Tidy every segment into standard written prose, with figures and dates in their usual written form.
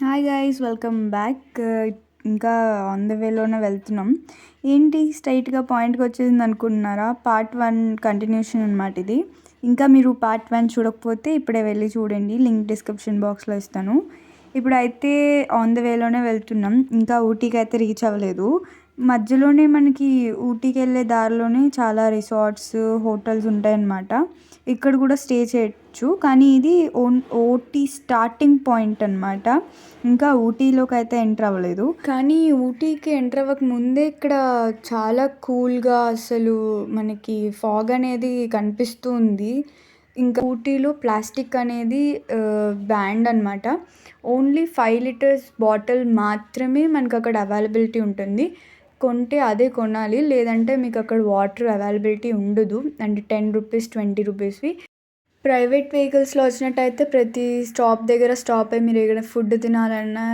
Hi guys welcome back. ఇంకా on the వేలోనే వెళ్తున్నాం. ఏంటి స్ట్రైట్గా పాయింట్కి వచ్చేసింది అనుకుంటున్నారా? పార్ట్ 1 కంటిన్యూషన్ అనమాట ఇది. ఇంకా మీరు పార్ట్ 1 చూడకపోతే ఇప్పుడే వెళ్ళి చూడండి, లింక్ డిస్క్రిప్షన్ బాక్స్లో ఇస్తాను. ఇప్పుడైతే ఆన్ ద వేలోనే వెళ్తున్నాం, ఇంకా ఊటీకి అయితే రీచ్ అవ్వలేదు. మధ్యలోనే మనకి ఊటీకి వెళ్ళే దారిలోనే చాలా రిసార్ట్స్, హోటల్స్ ఉంటాయన్నమాట. ఇక్కడ కూడా స్టే చేయొచ్చు, కానీ ఇది ఊటీ స్టార్టింగ్ పాయింట్ అనమాట. ఇంకా ఊటీలోకి అయితే ఎంటర్ అవ్వలేదు, కానీ ఊటీకి ఎంటర్ అవ్వక ముందే ఇక్కడ చాలా కూల్గా అసలు మనకి ఫాగ్ అనేది కనిపిస్తూ ఉంది. ఇంకా ఊటీలో ప్లాస్టిక్ అనేది బ్యాండ్ అనమాట. ఓన్లీ 5 లీటర్స్ బాటిల్ మాత్రమే మనకు అక్కడ అవైలబిలిటీ ఉంటుంది. కొంటే అదే కొనాలి, లేదంటే మీకు అక్కడ వాటర్ అవైలబిలిటీ ఉండదు. అంటే 10 రూపీస్ 20 రూపీస్వి. ప్రైవేట్ వెహికల్స్లో వచ్చినట్టయితే ప్రతి స్టాప్ దగ్గర స్టాప్ అయ్యి మీరు ఏదైనా ఫుడ్ తినాలన్నా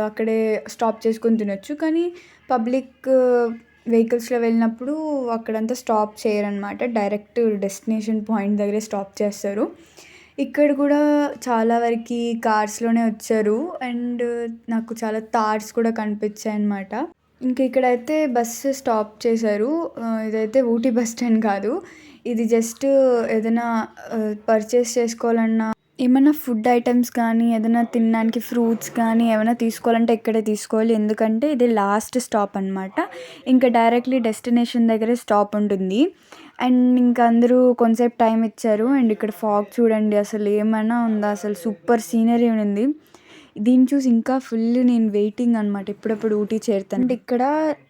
అక్కడే స్టాప్ చేసుకొని తినొచ్చు. కానీ పబ్లిక్ వెహికల్స్లో వెళ్ళినప్పుడు అక్కడంతా స్టాప్ చేయరనమాట. డైరెక్ట్ డెస్టినేషన్ పాయింట్ దగ్గరే స్టాప్ చేస్తారు. ఇక్కడ కూడా చాలా వరకు కార్స్లోనే వచ్చారు. అండ్ నాకు చాలా థాట్స్ కూడా కనిపించాయి అన్నమాట. ఇంక ఇక్కడైతే బస్సు స్టాప్ చేశారు. ఇదైతే ఊటీ బస్ స్టాండ్ కాదు, ఇది జస్ట్ ఏదైనా పర్చేస్ చేసుకోవాలన్నా, ఏమైనా ఫుడ్ ఐటమ్స్ కానీ, ఏదైనా తినడానికి ఫ్రూట్స్ కానీ ఏమైనా తీసుకోవాలంటే ఇక్కడే తీసుకోవాలి. ఎందుకంటే ఇది లాస్ట్ స్టాప్ అనమాట. ఇంకా డైరెక్ట్లీ డెస్టినేషన్ దగ్గరే స్టాప్ ఉంటుంది. అండ్ ఇంకా అందరూ కొంతసేపు టైం ఇచ్చారు. అండ్ ఇక్కడ ఫాగ్ చూడండి, అసలు ఏమైనా ఉందా, అసలు సూపర్ సీనరీ ఉంది. దీన్ని చూసి ఇంకా ఫుల్ నేను వెయిటింగ్ అనమాట, ఎప్పుడెప్పుడు ఊటీ చేరుతాను. అండ్ ఇక్కడ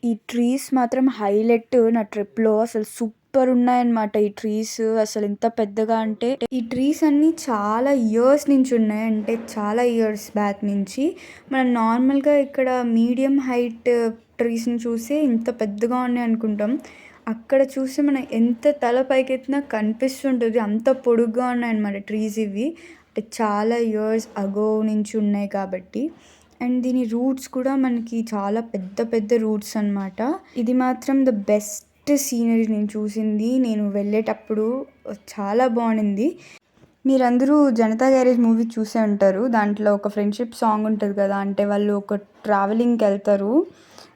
ఈ ట్రీస్ మాత్రం హైలైట్ నా ట్రిప్లో. అసలు సూపర్ ఉన్నాయన్నమాట ఈ ట్రీస్. అసలు ఎంత పెద్దగా అంటే, ఈ ట్రీస్ అన్నీ చాలా ఇయర్స్ నుంచి ఉన్నాయి, అంటే చాలా ఇయర్స్ బ్యాక్ నుంచి. మనం నార్మల్గా ఇక్కడ మీడియం హైట్ ట్రీస్ని చూసి ఇంత పెద్దగా ఉన్నాయి అనుకుంటాం. అక్కడ చూసి మనం ఎంత తల పైకెత్తినా కనిపిస్తుంటుంది, అంత పొడుగ్గా ఉన్నాయన్నమాట ట్రీస్ ఇవి. అంటే చాలా ఇయర్స్ అగో నుంచి ఉన్నాయి కాబట్టి. అండ్ దీని రూట్స్ కూడా మనకి చాలా పెద్ద పెద్ద రూట్స్ అనమాట. ఇది మాత్రం ద బెస్ట్ సీనరీ నేను చూసింది. నేను వెళ్ళేటప్పుడు చాలా బాగుంది. మీరందరూ జనతా గ్యారేజ్ మూవీ చూసే ఉంటారు. దాంట్లో ఒక ఫ్రెండ్షిప్ సాంగ్ ఉంటుంది కదా, అంటే వాళ్ళు ఒక ట్రావెలింగ్కి వెళ్తారు.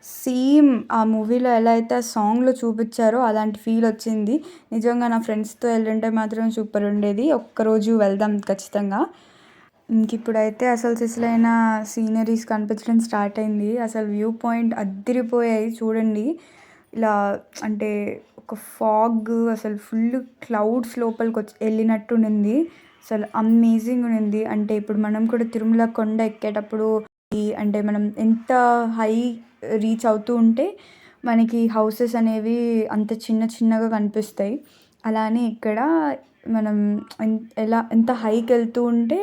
సేమ్ ఆ మూవీలో ఎలా అయితే ఆ సాంగ్లో చూపించారో అలాంటి ఫీల్ వచ్చింది. నిజంగా నా ఫ్రెండ్స్తో వెళ్ళుంటే మాత్రం సూపర్ ఉండేది. ఒక్కరోజు వెళ్దాం ఖచ్చితంగా. ఇంక ఇప్పుడైతే అసలు సిసలైన సీనరీస్ కనిపించడం స్టార్ట్ అయింది. అసలు వ్యూ పాయింట్ అద్దిరిపోయాయి చూడండి. ఇలా అంటే ఒక ఫాగ్, అసలు ఫుల్ క్లౌడ్స్ లోపలికి వెళ్ళినట్టు ఉండింది. అసలు అమేజింగ్ ఉంది. అంటే ఇప్పుడు మనం కూడా తిరుమల కొండ ఎక్కేటప్పుడు అంటే మనం ఎంత హై రీచ్ అవుతూ ఉంటే మనకి హౌసెస్ అనేవి అంత చిన్న చిన్నగా కనిపిస్తాయి. అలానే ఇక్కడ మనం ఎంత హైకి వెళ్తూ ఉంటే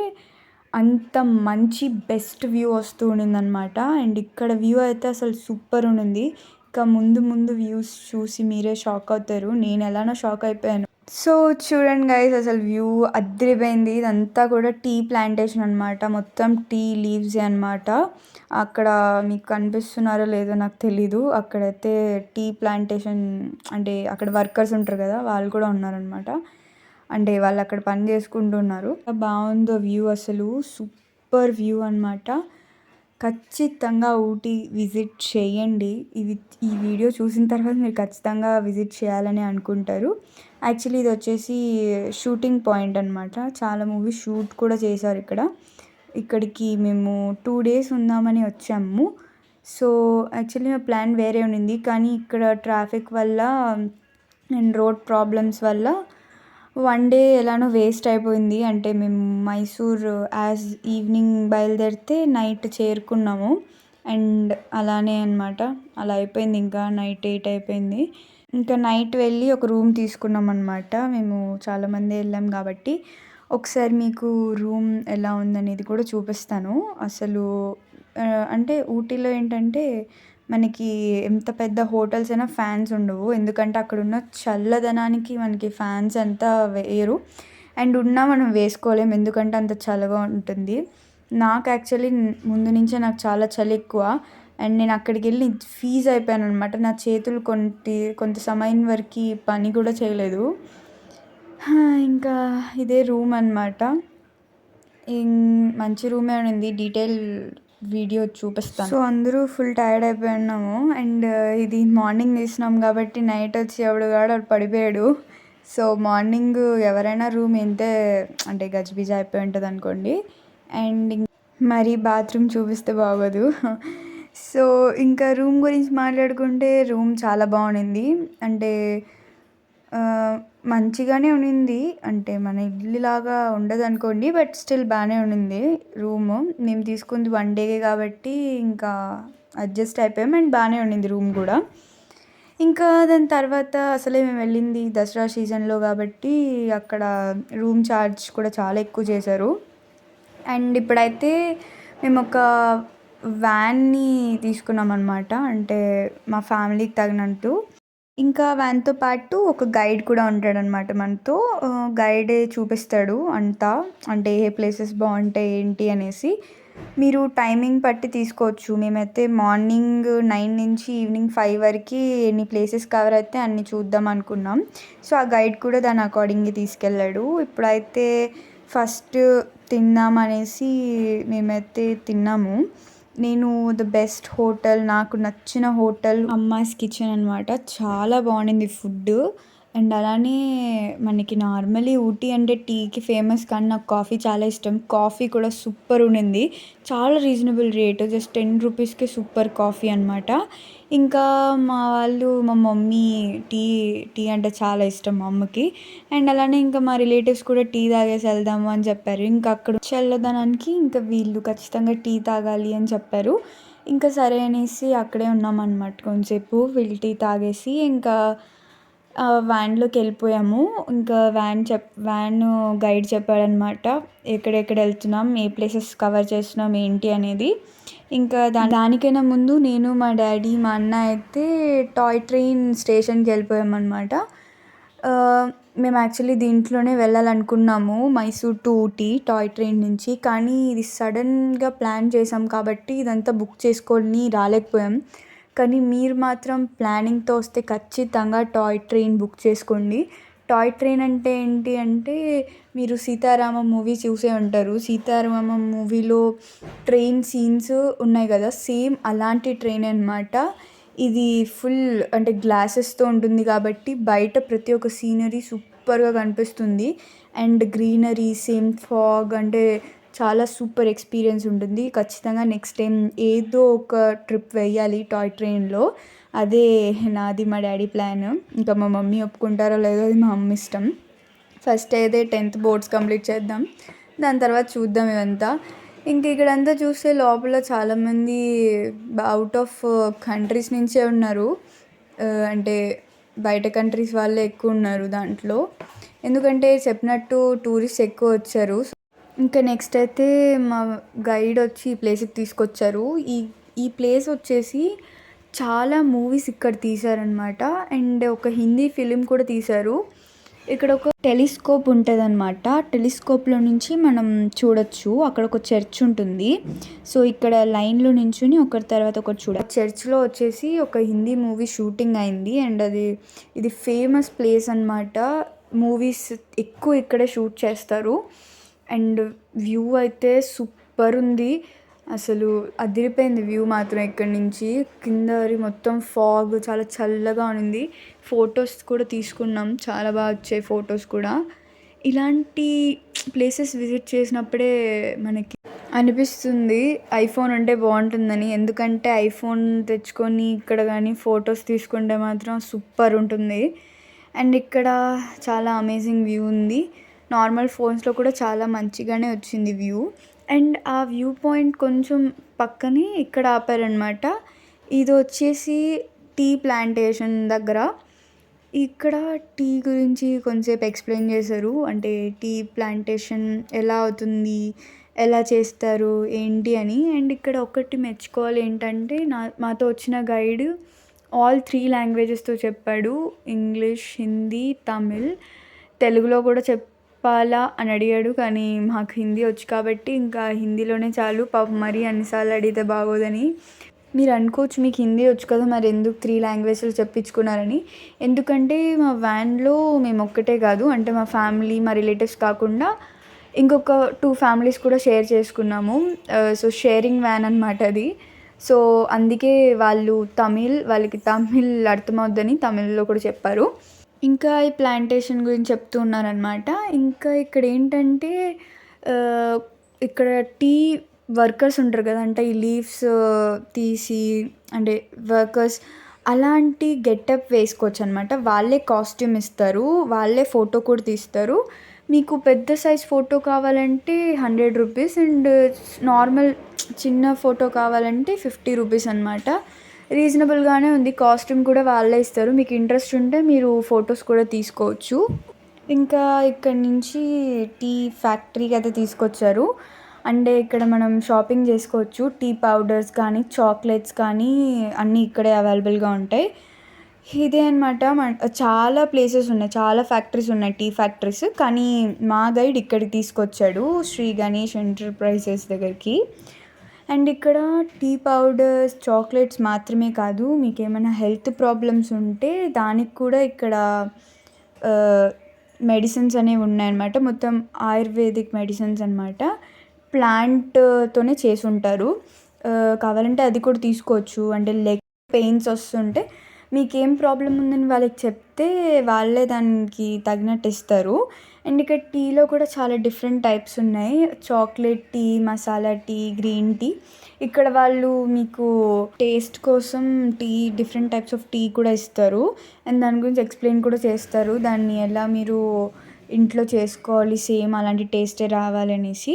అంత మంచి బెస్ట్ వ్యూ వస్తూ ఉండిందనమాట. అండ్ ఇక్కడ వ్యూ అయితే అసలు సూపర్ ఉండింది. ఇంకా ముందు ముందు వ్యూస్ చూసి మీరే షాక్ అవుతారు. నేను ఎలానో షాక్ అయిపోయాను. సో చూడండి గైస్, అసలు వ్యూ అద్దరిపోయింది. ఇదంతా కూడా టీ ప్లాంటేషన్ అనమాట. మొత్తం టీ లీవ్స్ అనమాట. అక్కడ మీకు కనిపిస్తున్నారో లేదో నాకు తెలీదు. అక్కడైతే టీ ప్లాంటేషన్ అంటే అక్కడ వర్కర్స్ ఉంటారు కదా, వాళ్ళు కూడా ఉన్నారనమాట. అంటే వాళ్ళు అక్కడ పని చేసుకుంటున్నారు. బాగుందో వ్యూ, అసలు సూపర్ వ్యూ అనమాట. ఖచ్చితంగా ఊటీ విజిట్ చేయండి. ఈ వీడియో చూసిన తర్వాత మీరు ఖచ్చితంగా విజిట్ చేయాలని అనుకుంటారు. యాక్చువల్లీ ఇది వచ్చేసి షూటింగ్ పాయింట్ అనమాట. చాలా మూవీస్ షూట్ కూడా చేశారు ఇక్కడ. ఇక్కడికి మేము 2 డేస్ ఉందామని వచ్చాము. సో యాక్చువల్లీ మా ప్లాన్ వేరే ఉండింది, కానీ ఇక్కడ ట్రాఫిక్ వల్ల అండ్ రోడ్ ప్రాబ్లమ్స్ వల్ల 1 డే ఎలానో వేస్ట్ అయిపోయింది. అంటే మేము మైసూర్ యాజ్ ఈవినింగ్ బయలుదేరితే నైట్ చేరుకున్నాము. అండ్ అలానే అనమాట, అలా అయిపోయింది. ఇంకా నైట్ 8 అయిపోయింది. ఇంకా నైట్ వెళ్ళి ఒక రూమ్ తీసుకున్నాం అనమాట. మేము చాలామంది వెళ్ళాం కాబట్టి ఒకసారి మీకు రూమ్ ఎలా ఉందనేది కూడా చూపిస్తాను. అసలు అంటే ఊటీలో ఏంటంటే మనకి ఎంత పెద్ద హోటల్స్ అయినా ఫ్యాన్స్ ఉండవు. ఎందుకంటే అక్కడ ఉన్న చల్లదనానికి మనకి ఫ్యాన్స్ అంతా వేయరు. అండ్ ఉన్నా మనం వేసుకోలేం, ఎందుకంటే అంత చల్లగా ఉంటుంది. నాకు యాక్చువల్లీ ముందు నుంచే నాకు చాలా చలి ఎక్కువ. అండ్ నేను అక్కడికి వెళ్ళి ఫీజ్ అయిపోయాను అనమాట. నా చేతులు కొంత సమయం వరకు పని కూడా చేయలేదు. ఇంకా ఇదే రూమ్ అనమాట. మంచి రూమే ఉంది. డీటెయిల్ వీడియో చూపిస్తాను. సో అందరూ ఫుల్ టైర్డ్ అయిపోయి ఉన్నాము. అండ్ ఇది మార్నింగ్ తీసినాం కాబట్టి నైట్ వచ్చి ఎవడు పడిపోయాడు. సో మార్నింగ్ ఎవరైనా రూమ్ ఇంతే అంటే గజిబిజి అయిపోయి ఉంటుంది అనుకోండి. అండ్ మరి బాత్రూమ్ చూపిస్తే బాగోదు. సో ఇంకా రూమ్ గురించి మాట్లాడుకుంటే రూమ్ చాలా బాగుండింది. అంటే మంచిగానే ఉండింది. అంటే మన ఇల్లులాగా ఉండదనుకోండి. బట్ స్టిల్ బాగానే ఉండింది రూము. మేము తీసుకుంది 1 డేకే కాబట్టి ఇంకా అడ్జస్ట్ అయిపోయాం. అండ్ బాగానే ఉండింది రూమ్ కూడా. ఇంకా దాని తర్వాత అసలే మేము వెళ్ళింది దసరా సీజన్లో కాబట్టి అక్కడ రూమ్ ఛార్జ్ కూడా చాలా ఎక్కువ చేశారు. అండ్ ఇప్పుడైతే మేము ఒక వ్యాన్ని తీసుకున్నాం అనమాట. అంటే మా ఫ్యామిలీకి తగినట్టు. ఇంకా వ్యాన్తో పాటు ఒక గైడ్ కూడా ఉంటాడనమాట మనతో. గైడే చూపిస్తాడు అంతా. అంటే ఏ ప్లేసెస్ బాగుంటాయి ఏంటి అనేసి. మీరు టైమింగ్ బట్టి తీసుకోవచ్చు. మేమైతే మార్నింగ్ 9 నుంచి ఈవినింగ్ 5 వరకు ఎన్ని ప్లేసెస్ కవర్ అయితే అన్ని చూద్దాం అనుకున్నాం. సో ఆ గైడ్ కూడా దాని అకార్డింగ్గా తీసుకెళ్ళాడు. ఇప్పుడైతే ఫస్ట్ తిందాం అనేసి మేమైతే తిన్నాము. నేను ద బెస్ట్ హోటల్, నాకు నచ్చిన హోటల్ అమ్మాస్ కిచెన్ అనమాట. చాలా బాగుండింది ఫుడ్. అండ్ అలానే మనకి నార్మలీ ఊటీ అంటే టీకి ఫేమస్, కానీ నాకు కాఫీ చాలా ఇష్టం. కాఫీ కూడా సూపర్ ఉండింది. చాలా రీజనబుల్ రేట్, జస్ట్ 10 రూపీస్కి సూపర్ కాఫీ అనమాట. ఇంకా మా మమ్మీ టీ అంటే చాలా ఇష్టం మా అమ్మకి. అండ్ అలానే ఇంకా మా రిలేటివ్స్ కూడా టీ తాగేసి వెళ్దాము అని చెప్పారు. ఇంకా అక్కడ చల్లదనానికి ఇంకా వీళ్ళు ఖచ్చితంగా టీ తాగాలి అని చెప్పారు. ఇంకా సరే అనేసి అక్కడే ఉన్నామన్నమాట కొంచెంసేపు. వీళ్ళు టీ తాగేసి ఇంకా వ్యాన్లోకి వెళ్ళిపోయాము. ఇంకా వ్యాన్ గైడ్ చెప్పాడనమాట ఎక్కడెక్కడ వెళ్తున్నాం, ఏ ప్లేసెస్ కవర్ చేస్తున్నాం ఏంటి అనేది. ఇంకా దానికైనా ముందు నేను, మా డాడీ, మా అన్న అయితే టాయ్ ట్రైన్ స్టేషన్కి వెళ్ళిపోయామన్నమాట. మేము యాక్చువల్లీ దీంట్లోనే వెళ్ళాలనుకున్నాము, Mysore to Ooty toy train నుంచి. కానీ ఇది సడన్గా ప్లాన్ చేసాం కాబట్టి ఇదంతా బుక్ చేసుకొని రాలేకపోయాం. కానీ మీరు మాత్రం ప్లానింగ్తో వస్తే ఖచ్చితంగా టాయ్ ట్రైన్ బుక్ చేసుకోండి. టాయ్ ట్రైన్ అంటే ఏంటి అంటే, మీరు సీతారామం మూవీ చూసే ఉంటారు. సీతారామం మూవీలో ట్రైన్ సీన్స్ ఉన్నాయి కదా, సేమ్ అలాంటి ట్రైన్ అనమాట. ఇది ఫుల్ అంటే గ్లాసెస్తో ఉంటుంది కాబట్టి బయట ప్రతి ఒక్క సీనరీ సూపర్గా కనిపిస్తుంది. అండ్ గ్రీనరీ, సేమ్ ఫాగ్, అంటే చాలా సూపర్ ఎక్స్పీరియన్స్ ఉంటుంది. ఖచ్చితంగా నెక్స్ట్ టైం ఏదో ఒక ట్రిప్ వేయాలి టాయ్ ట్రైన్లో. అదే నాది మా డాడీ ప్లాన్. ఇంకా మా మమ్మీ ఒప్పుకుంటారో లేదో అది మా అమ్మ ఇష్టం. ఫస్ట్ అయితే 10th బోర్డ్స్ కంప్లీట్ చేద్దాం, దాని తర్వాత చూద్దాం ఇవంతా. ఇంక ఇక్కడంతా చూస్తే లోపల చాలామంది అవుట్ ఆఫ్ కంట్రీస్ నుంచే ఉన్నారు. అంటే బయట కంట్రీస్ వాళ్ళే ఎక్కువ ఉన్నారు దాంట్లో. ఎందుకంటే చెప్పినట్టు టూరిస్ట్ ఎక్కువ వచ్చారు. ఇంకా నెక్స్ట్ అయితే మా గైడ్ వచ్చి ఈ ప్లేస్కి తీసుకొచ్చారు. ఈ ప్లేస్ వచ్చేసి చాలా మూవీస్ ఇక్కడ తీశారనమాట. అండ్ ఒక హిందీ ఫిలిం కూడా తీశారు. ఇక్కడ ఒక టెలిస్కోప్ ఉంటుంది అనమాట. టెలిస్కోప్లో నుంచి మనం చూడొచ్చు. అక్కడ ఒక చర్చ్ ఉంటుంది. సో ఇక్కడ లైన్లో నించుని ఒకరి తర్వాత ఒకటి చూడాలి. చర్చ్లో వచ్చేసి ఒక హిందీ మూవీ షూటింగ్ అయింది. అండ్ ఇది ఫేమస్ ప్లేస్ అనమాట. మూవీస్ ఎక్కువ ఇక్కడే షూట్ చేస్తారు. అండ్ వ్యూ అయితే సూపర్ ఉంది. అసలు అదిరిపోయింది వ్యూ మాత్రం. ఇక్కడి నుంచి కింద మొత్తం ఫాగ్, చాలా చల్లగా ఉంది. ఫొటోస్ కూడా తీసుకున్నాం, చాలా బాగా వచ్చాయి ఫొటోస్ కూడా. ఇలాంటి ప్లేసెస్ విజిట్ చేసినప్పుడే మనకి అనిపిస్తుంది ఐఫోన్ ఉంటే బాగుంటుందని. ఎందుకంటే ఐఫోన్ తెచ్చుకొని ఇక్కడ కానీ ఫొటోస్ తీసుకుంటే మాత్రం సూపర్ ఉంటుంది. అండ్ ఇక్కడ చాలా అమేజింగ్ వ్యూ ఉంది. నార్మల్ ఫోన్స్లో కూడా చాలా మంచిగానే వచ్చింది వ్యూ. అండ్ ఆ వ్యూ పాయింట్ కొంచెం పక్కనే ఇక్కడ ఆపారనమాట. ఇది వచ్చేసి టీ ప్లాంటేషన్ దగ్గర. ఇక్కడ టీ గురించి కొంచెంసేపు ఎక్స్ప్లెయిన్ చేశారు. అంటే టీ ప్లాంటేషన్ ఎలా అవుతుంది, ఎలా చేస్తారు ఏంటి అని. అండ్ ఇక్కడ ఒకటి మెచ్చుకోవాలి ఏంటంటే, మాతో వచ్చిన గైడ్ ఆల్ 3 లాంగ్వేజెస్తో చెప్పాడు. ఇంగ్లీష్, హిందీ, తమిళ్. తెలుగులో కూడా చెప్పాలా అని అడిగాడు, కానీ మాకు హిందీ వచ్చు కాబట్టి ఇంకా హిందీలోనే చాలు. పాపం మరీ అన్నిసార్లు అడిగితే బాగోదని. మీరు అనుకోవచ్చు, మీకు హిందీ వచ్చు కదా మరి ఎందుకు 3 లాంగ్వేజ్లు చెప్పించుకున్నారని. ఎందుకంటే మా వ్యాన్లో మేము ఒక్కటే కాదు, అంటే మా ఫ్యామిలీ, మా రిలేటివ్స్ కాకుండా ఇంకొక 2 ఫ్యామిలీస్ కూడా షేర్ చేసుకున్నాము. సో, షేరింగ్ వ్యాన్ అనమాట అది. సో, అందుకే వాళ్ళకి తమిళ్ అర్థమవుద్దని తమిళ్‌లో కూడా చెప్పారు. ఇంకా ఈ ప్లాంటేషన్ గురించి చెప్తూ ఉన్నారనమాట. ఇంకా ఇక్కడేంటంటే ఆహ్, ఇక్కడ టీ వర్కర్స్ ఉంటారు కదా! అంటే ఈ లీవ్స్ తీసి అంటే వర్కర్స్ అలాంటి గెటప్ వేసుకోవచ్చనమాట. వాళ్ళే కాస్ట్యూమ్ ఇస్తారు. వాళ్ళే ఫోటో కూడా తీస్తారు. మీకు పెద్ద సైజ్ ఫోటో కావాలంటే రూ. 100 అండ్ నార్మల్ చిన్న ఫోటో కావాలంటే రూ. 50 అనమాట. రీజనబుల్‌గానే ఉంది. కాస్ట్యూమ్ కూడా వాళ్ళే ఇస్తారు. మీకు ఇంట్రెస్ట్ ఉంటే మీరు ఫోటోస్ కూడా తీసుకోవచ్చు. ఇంకా ఇక్కడి నుంచి టీ ఫ్యాక్టరీకయితే తీసుకొచ్చారు. అంటే ఇక్కడ మనం షాపింగ్ చేసుకోవచ్చు. టీ పౌడర్స్ కానీ, చాక్లెట్స్ కానీ అన్నీ ఇక్కడే అవైలబుల్‌గా ఉంటాయి. ఇదే అనమాట. చాలా ప్లేసెస్ ఉన్నాయి. చాలా ఫ్యాక్టరీస్ ఉన్నాయి. Tea factories. కానీ మా గైడ్ ఇక్కడికి తీసుకొచ్చాడు. శ్రీ గణేష్ ఎంటర్‌ప్రైజెస్ దగ్గరికి. అండ్ ఇక్కడ టీ పౌడర్స్, చాక్లెట్స్ మాత్రమే కాదు, మీకేమైనా హెల్త్ ప్రాబ్లమ్స్ ఉంటే దానికి కూడా ఇక్కడ మెడిసిన్స్ అనేవి ఉన్నాయన్నమాట. మొత్తం ఆయుర్వేదిక్ మెడిసిన్స్ అనమాట. ప్లాంట్‌తోనే చేసుంటారు. కావాలంటే అది కూడా తీసుకోవచ్చు. అంటే లెగ్ పెయిన్స్ వస్తుంటే మీకేం ప్రాబ్లమ్ ఉందని వాళ్ళకి చెప్తే వాళ్ళే దానికి తగినట్టు ఇస్తారు. అండ్ ఇక్కడ టీలో కూడా చాలా డిఫరెంట్ టైప్స్ ఉన్నాయి. Chocolate tea, masala tea, green tea. ఇక్కడ వాళ్ళు మీకు టేస్ట్ కోసం డిఫరెంట్ టైప్స్ ఆఫ్ టీ కూడా ఇస్తారు. అండ్ దాని గురించి ఎక్స్‌ప్లెయిన్ కూడా చేస్తారు. దాన్ని ఎలా మీరు ఇంట్లో చేసుకోవాలి సేమ్ అలాంటి టేస్టే రావాలనేసి.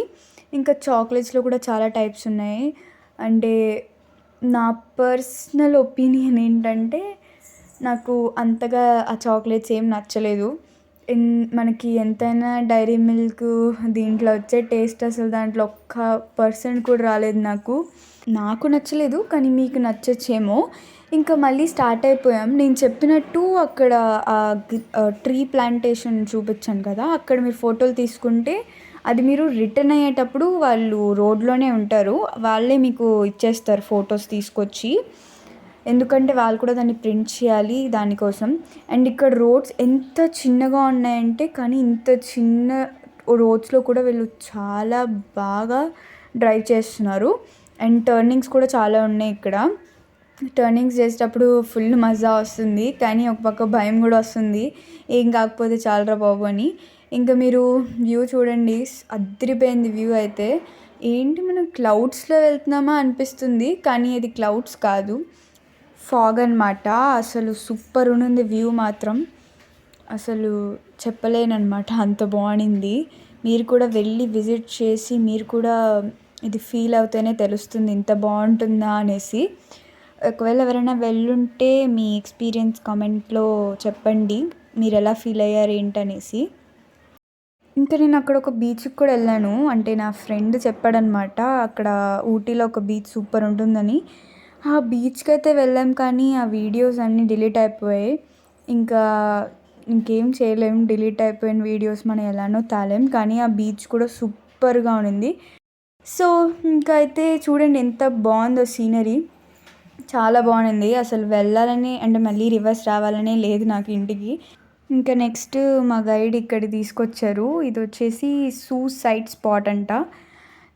ఇంకా చాక్లెట్స్‌లో కూడా చాలా టైప్స్ ఉన్నాయి. అంటే నా పర్సనల్ ఒపీనియన్ ఏంటంటే నాకు అంతగా ఆ చాక్లెట్స్ ఏం నచ్చలేదు. మనకి ఎంతైనా డైరీ మిల్క్ దీంట్లో వచ్చే టేస్ట్ అసలు దాంట్లో ఒక్క పర్సెంట్ కూడా రాలేదు నాకు. నాకు నచ్చలేదు. కానీ మీకు నచ్చచ్చేమో. ఇంకా మళ్ళీ స్టార్ట్ అయిపోయాం. నేను చెప్పినట్టు అక్కడ ట్రీ ప్లాంటేషన్ చూపించాను కదా! అక్కడ మీరు ఫోటోలు తీసుకుంటే అది మీరు రిటర్న్ అయ్యేటప్పుడు వాళ్ళు రోడ్లోనే ఉంటారు. వాళ్ళే మీకు ఇచ్చేస్తారు ఫొటోస్ తీసుకొచ్చి. ఎందుకంటే వాళ్ళు కూడా దాన్ని ప్రింట్ చేయాలి దానికోసం. అండ్ ఇక్కడ రోడ్స్ ఎంత చిన్నగా ఉన్నాయంటే కానీ ఇంత చిన్న రోడ్స్‌లో కూడా వీళ్ళు చాలా బాగా డ్రైవ్ చేస్తున్నారు. అండ్ టర్నింగ్స్ కూడా చాలా ఉన్నాయి ఇక్కడ. టర్నింగ్స్ చేసేటప్పుడు ఫుల్ మజా వస్తుంది. కానీ ఒక పక్క భయం కూడా వస్తుంది. ఏం కాకపోతే చాలురా బాబు అని. ఇంకా మీరు వ్యూ చూడండి. అదిరిపోయింది వ్యూ అయితే. ఏంటి మనం క్లౌడ్స్‌లో వెళ్తున్నామా అనిపిస్తుంది. కానీ అది క్లౌడ్స్ కాదు. ఫాగ్ అనమాట. అసలు సూపర్ ఉండింది వ్యూ మాత్రం. అసలు చెప్పలేననమాట. అంత బావుండింది. మీరు కూడా వెళ్ళి విజిట్ చేసి మీరు కూడా ఇది ఫీల్ అవుతేనే తెలుస్తుంది ఇంత బావుంటుందా అనేసి. ఒకవేళ ఎవరైనా వెళ్ళుంటే మీ ఎక్స్‌పీరియన్స్ కామెంట్‌లో చెప్పండి. మీరెలా ఫీల్ అయ్యారు ఏంటనేసి. ఇంకా నేను అక్కడ ఒక బీచ్‌కి కూడా వెళ్ళాను. అంటే నా ఫ్రెండ్ చెప్పాడనమాట. అక్కడ ఊటీలో ఒక బీచ్ సూపర్ ఉంటుందని. ఆ బీచ్‌కైతే వెళ్ళాం కానీ ఆ వీడియోస్ అన్నీ డిలీట్ అయిపోయాయి. ఇంకా ఇంకేం చేయలేం. డిలీట్ అయిపోయిన వీడియోస్ మనం ఎలానో తాలేం. కానీ ఆ బీచ్ కూడా సూపర్‌గా ఉండింది. సో, ఇంకా అయితే చూడండి ఎంత బావుందో సీనరీ. చాలా బావుండింది. అసలు వెళ్ళాలని అంటే మళ్ళీ రివర్స్ రావాలనే లేదు నాకు ఇంటికి. ఇంకా నెక్స్ట్ మా గైడ్ ఇక్కడికి తీసుకొచ్చారు. ఇదొచ్చేసి సూసైడ్ స్పాట్ అంట.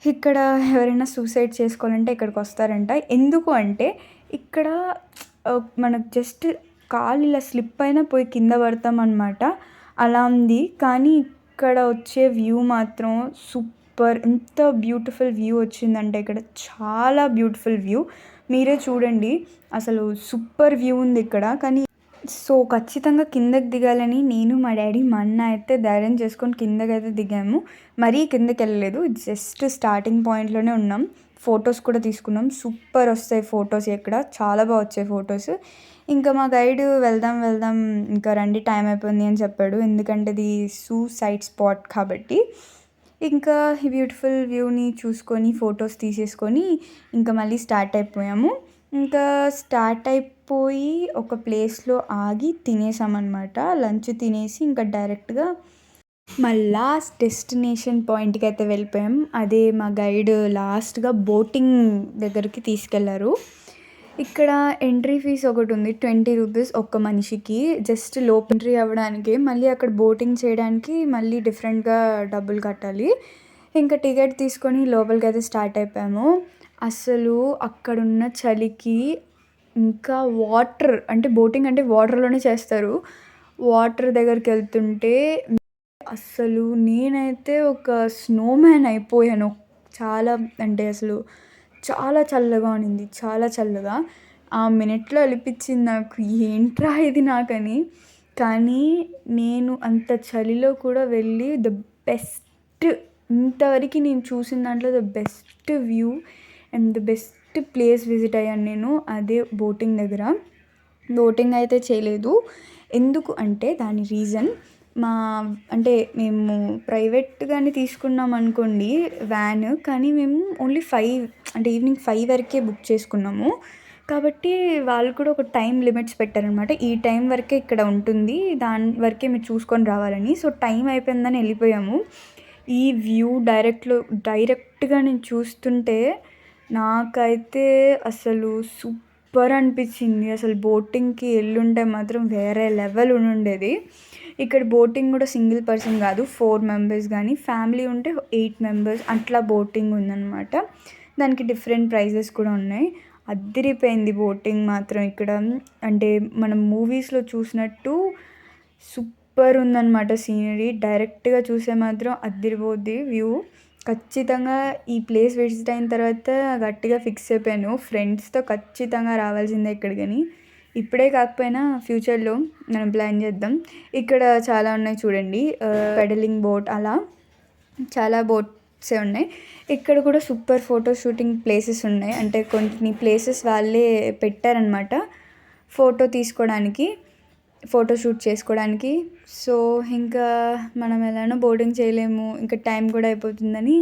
ఇక్కడ ఎవరైనా సూసైడ్ చేసుకోవాలంటే ఇక్కడికొస్తారంట. ఎందుకు అంటే ఇక్కడ మనకు జస్ట్ కాలు ఇలా స్లిప్ అయినా పోయి కింద పడతామనమాట. అలా ఉంది. కానీ ఇక్కడ వచ్చే వ్యూ మాత్రం సూపర్. ఎంత బ్యూటిఫుల్ వ్యూ వచ్చిందంటే ఇక్కడ చాలా బ్యూటిఫుల్ వ్యూ. మీరే చూడండి. అసలు సూపర్ వ్యూ ఉంది ఇక్కడ. కానీ సో, ఖచ్చితంగా కిందకి దిగాలని నేను, మా డ్యాడీ, మా అన్న అయితే ధైర్యం చేసుకొని కిందకైతే దిగాము. మరీ కిందకెళ్ళలేదు. జస్ట్ స్టార్టింగ్ పాయింట్‌లోనే ఉన్నాం. ఫోటోస్ కూడా తీసుకున్నాం. సూపర్ వస్తాయి ఫోటోస్ ఇక్కడ. చాలా వచ్చాయి ఫోటోస్. ఇంకా మా గైడ్ వెళ్దాం, వెళ్దాం ఇంకా రండి టైం అయిపోయింది అని చెప్పాడు. ఎందుకంటే ఇది సూసైడ్ స్పాట్ కాబట్టి. ఇంకా ఈ బ్యూటిఫుల్ వ్యూని చూసుకొని ఫోటోస్ తీసేసుకొని ఇంకా మళ్ళీ స్టార్ట్ అయిపోయాము. ఇంకా స్టార్ట్ అయిపోయి ఒక ప్లేస్‌లో ఆగి తినేసామనమాట. లంచ్ తినేసి ఇంకా డైరెక్ట్‌గా మా లాస్ట్ డెస్టినేషన్ పాయింట్‌కైతే వెళ్ళిపోయాం. అదే మా గైడ్ లాస్ట్‌గా బోటింగ్ దగ్గరికి తీసుకెళ్లారు. ఇక్కడ ఎంట్రీ ఫీజ్ ఒకటుంది. 20 రూపీస్ ఒక్క మనిషికి. జస్ట్ లోపల ఎంట్రీ అవ్వడానికే. మళ్ళీ అక్కడ బోటింగ్ చేయడానికి మళ్ళీ డిఫరెంట్‌గా డబ్బులు కట్టాలి. ఇంకా టికెట్ తీసుకొని లోపలికైతే స్టార్ట్ అయిపోయాము. అస్సలు అక్కడున్న చలికి ఇంకా వాటర్ అంటే బోటింగ్ అంటే వాటర్‌లోనే చేస్తారు. వాటర్ దగ్గరికెళ్తుంటే అస్సలు నేనైతే ఒక స్నోమ్యాన్ అయిపోయాను. చాలా అంటే అసలు చాలా చల్లగా ఉన్నింది. చాలా చల్లగా. ఆ మినిట్‌లో అనిపించింది నాకు ఏంట్రా ఇది నాకని. కానీ నేను అంత చలిలో కూడా వెళ్ళి బెస్ట్ ఇంతవరకి నేను చూసిన దాంట్లో best view and best place visit అయ్యాను నేను. అదే బోటింగ్ దగ్గర. బోటింగ్ అయితే చేయలేదు. ఎందుకు అంటే దాని రీజన్ అంటే మేము ప్రైవేట్‌గానే తీసుకున్నాం అనుకోండి వ్యాన్. కానీ మేము ఓన్లీ 5 అంటే ఈవినింగ్ 5 వరకే బుక్ చేసుకున్నాము. కాబట్టి వాళ్ళు కూడా ఒక టైమ్ లిమిట్స్ పెట్టారనమాట. ఈ టైం వరకే ఇక్కడ ఉంటుంది. దాని వరకే మీరు చూసుకొని రావాలని. సో టైం అయిపోయిందని వెళ్ళిపోయాము. ఈ వ్యూ డైరెక్ట్‌గా నేను చూస్తుంటే నాకైతే అసలు సూపర్ అనిపించింది. అసలు బోటింగ్‌కి ఎళ్ళుంటే మాత్రం వేరే లెవెల్ ఉండుండేది. ఇక్కడ బోటింగ్ కూడా సింగిల్ పర్సన్ కాదు, 4 మెంబర్స్ కానీ, ఫ్యామిలీ ఉంటే 8 మెంబర్స్ అట్లా బోటింగ్ ఉందన్నమాట. దానికి డిఫరెంట్ ప్రైజెస్ కూడా ఉన్నాయి. అదిరిపోయింది బోటింగ్ మాత్రం ఇక్కడ. అంటే మనం మూవీస్‌లో చూసినట్టు సూపర్ ఉందన్నమాట సీనరీ. డైరెక్ట్‌గా చూస్తే మాత్రం అదిరిపోద్ది వ్యూ. ఖచ్చితంగా ఈ ప్లేస్ విజిట్ అయిన తర్వాత గట్టిగా ఫిక్స్ అయిపోయాను. ఫ్రెండ్స్‌తో ఖచ్చితంగా రావాల్సిందే ఇక్కడికని. ఇప్పుడే కాకపోయినా ఫ్యూచర్‌లో మనం ప్లాన్ చేద్దాం. ఇక్కడ చాలా ఉన్నాయి చూడండి. పెడలింగ్ బోట్ అలా చాలా బోట్సే ఉన్నాయి. ఇక్కడ కూడా సూపర్ ఫోటో షూటింగ్ ప్లేసెస్ ఉన్నాయి. అంటే కొన్ని ప్లేసెస్ వాళ్ళే పెట్టారనమాట ఫోటో తీసుకోవడానికి, ఫోటో షూట్ చేసుకోవడానికి. సో ఇంకా మనం ఎలానో బోటింగ్ చేయలేము, ఇంకా టైం కూడా అయిపోతుందని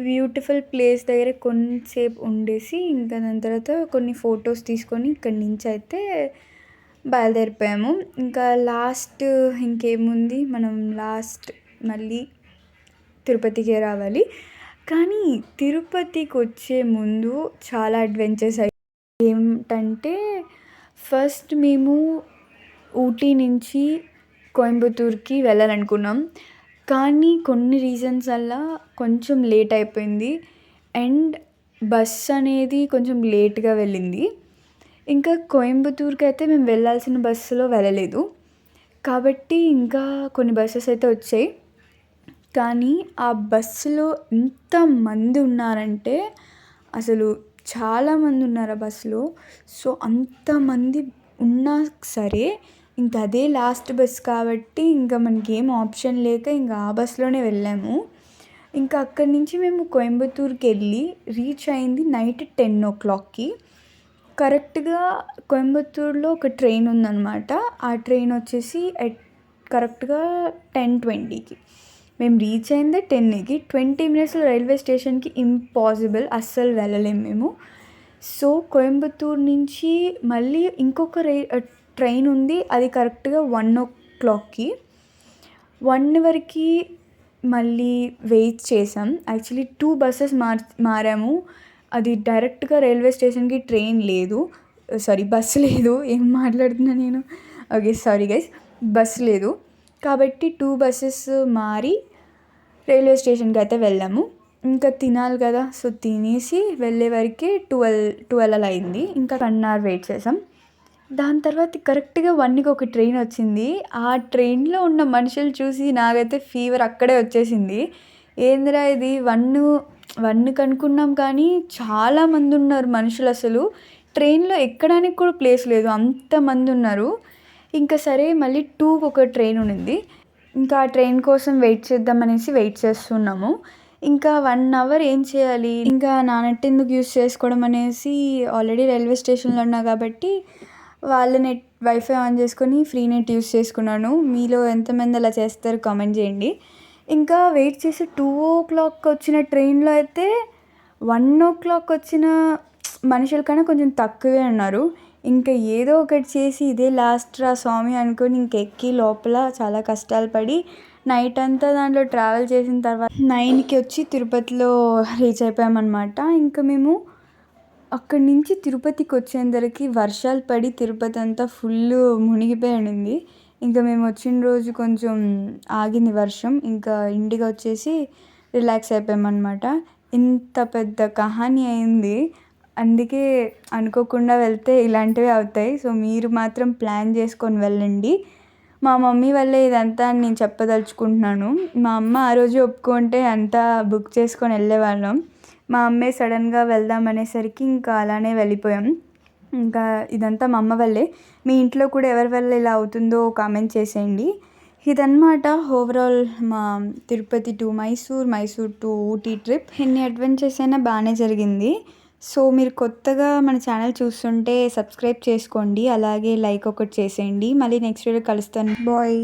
బ్యూటిఫుల్ ప్లేస్ దగ్గర కొంతసేపు ఉండేసి ఇంకా దాని తర్వాత కొన్ని ఫొటోస్ తీసుకొని ఇక్కడి నుంచి అయితే బయలుదేరిపోయాము. ఇంకా లాస్ట్ ఇంకేముంది, మనం లాస్ట్ మళ్ళీ తిరుపతికే రావాలి. కానీ తిరుపతికి వచ్చే ముందు చాలా అడ్వెంచర్స్ ఏమిటంటే, ఫస్ట్ మేము ఊటీ నుంచి కోయంబత్తూర్కి వెళ్ళాలనుకున్నాం. కానీ కొన్ని రీజన్స్ వల్ల కొంచెం లేట్ అయిపోయింది అండ్ బస్ అనేది కొంచెం లేట్గా వెళ్ళింది. ఇంకా కోయంబత్తూర్కి అయితే మేము వెళ్ళాల్సిన బస్సులో వెళ్ళలేదు. కాబట్టి ఇంకా కొన్ని బస్సెస్ అయితే వచ్చాయి. కానీ ఆ బస్సులో ఎంతమంది ఉన్నారంటే అసలు చాలామంది ఉన్నారు ఆ బస్సులో. సో అంతమంది ఉన్నా సరే ఇంకా అదే లాస్ట్ బస్ కాబట్టి ఇంకా మనకేం ఆప్షన్ లేక ఇంకా ఆ బస్సులోనే వెళ్ళాము. ఇంకా అక్కడి నుంచి మేము కోయంబత్తూర్కి వెళ్ళి రీచ్ అయింది నైట్ 10:00కి. కరెక్ట్గా కోయంబత్తూర్లో ఒక ట్రైన్ ఉందన్నమాట. ఆ ట్రైన్ వచ్చేసి కరెక్ట్గా 10:20కి. మేము రీచ్ అయిందే 10కి. 20 మినిట్స్లో రైల్వే స్టేషన్కి ఇంపాసిబుల్, అస్సలు వెళ్ళలేము మేము. సో కోయంబత్తూర్ నుంచి మళ్ళీ ఇంకొక ట్రైన్ ఉంది. అది కరెక్ట్గా 1:00కి. 1 వరకు మళ్ళీ వెయిట్ చేసాం. యాక్చువల్లీ 2 బస్సెస్ మారాము. అది డైరెక్ట్గా రైల్వే స్టేషన్కి ట్రైన్ లేదు, సారీ బస్సు లేదు. ఏం మాట్లాడుతున్నా నేను. ఓకే సారీ గైస్, బస్సు లేదు కాబట్టి 2 బస్సెస్ మారి రైల్వే స్టేషన్కి అయితే వెళ్ళాము. ఇంకా తినాలి కదా, సో తినేసి వెళ్ళే వరకే 12 అలా అయింది. ఇంకా 1 అవర్ వెయిట్ చేసాం. దాని తర్వాత కరెక్ట్గా 1కి ఒక ట్రైన్ వచ్చింది. ఆ ట్రైన్లో ఉన్న మనుషులు చూసి నాకైతే ఫీవర్ అక్కడే వచ్చేసింది. ఏందిరా ఇది 1కి అనుకున్నాం కానీ చాలామంది ఉన్నారు మనుషులు. అసలు ట్రైన్లో ఎక్కడానికి కూడా ప్లేస్ లేదు, అంతమంది ఉన్నారు. ఇంకా సరే మళ్ళీ 2కి ఒక ట్రైన్ ఉన్నింది. ఇంకా ఆ ట్రైన్ కోసం వెయిట్ చేద్దామనేసి వెయిట్ చేస్తున్నాము. ఇంకా 1 అవర్ ఏం చేయాలి, ఇంకా నా నెట్ ఎందుకు యూస్ చేసుకోవడం అనేసి ఆల్రెడీ రైల్వే స్టేషన్లో ఉన్నా కాబట్టి వాళ్ళ నెట్ వైఫై ఆన్ చేసుకొని ఫ్రీ నెట్ యూస్ చేసుకున్నాను. మీలో ఎంతమంది అలా చేస్తారు కామెంట్ చేయండి. ఇంకా వెయిట్ చేసి 2:00కి వచ్చిన ట్రైన్లో అయితే 1:00కి వచ్చిన మనుషుల కన్నా కొంచెం తక్కువే ఉన్నారు. ఇంకా ఏదో ఒకటి చేసి ఇదే లాస్ట్ రా స్వామి అనుకొని ఇంకెక్కి లోపల చాలా కష్టాలు పడి నైట్ అంతా దాంట్లో ట్రావెల్ చేసిన తర్వాత 9కి వచ్చి తిరుపతిలో రీచ్ అయిపోయామన్నమాట. ఇంకా మేము అక్కడి నుంచి తిరుపతికి వచ్చేందరికి వర్షాలు పడి తిరుపతి అంతా ఫుల్ మునిగిపోయి ఉండింది. ఇంకా మేము వచ్చిన రోజు కొంచెం ఆగింది వర్షం. ఇంకా ఇంటికి వచ్చేసి రిలాక్స్ అయిపోయామన్నమాట. ఇంత పెద్ద కహాని అయింది. అందుకే అనుకోకుండా వెళ్తే ఇలాంటివే అవుతాయి. సో మీరు మాత్రం ప్లాన్ చేసుకొని వెళ్ళండి. మా మమ్మీ వల్లే ఇదంతా అని నేను చెప్పదలుచుకుంటున్నాను. మా అమ్మ ఆ రోజు ఒప్పుకుంటే అంతా బుక్ చేసుకొని వెళ్ళేవాళ్ళం. మా అమ్మే సడన్గా వెళ్దాం అనేసరికి ఇంకా అలానే వెళ్ళిపోయాం. ఇంకా ఇదంతా మా అమ్మ వల్లే. మీ ఇంట్లో కూడా ఎవరి వల్ల ఇలా అవుతుందో కామెంట్ చేసేయండి. ఇదన్నమాట ఓవరాల్ మా Tirupati to Mysore, Mysore to Ooty trip. ఎన్ని అడ్వెంచర్స్ అయినా బాగానే జరిగింది. సో మీరు కొత్తగా మన ఛానల్ చూస్తుంటే సబ్స్క్రైబ్ చేసుకోండి. అలాగే లైక్ ఒకటి చేసేయండి. మళ్ళీ నెక్స్ట్ వీడియో కలుస్తాను. బాయ్.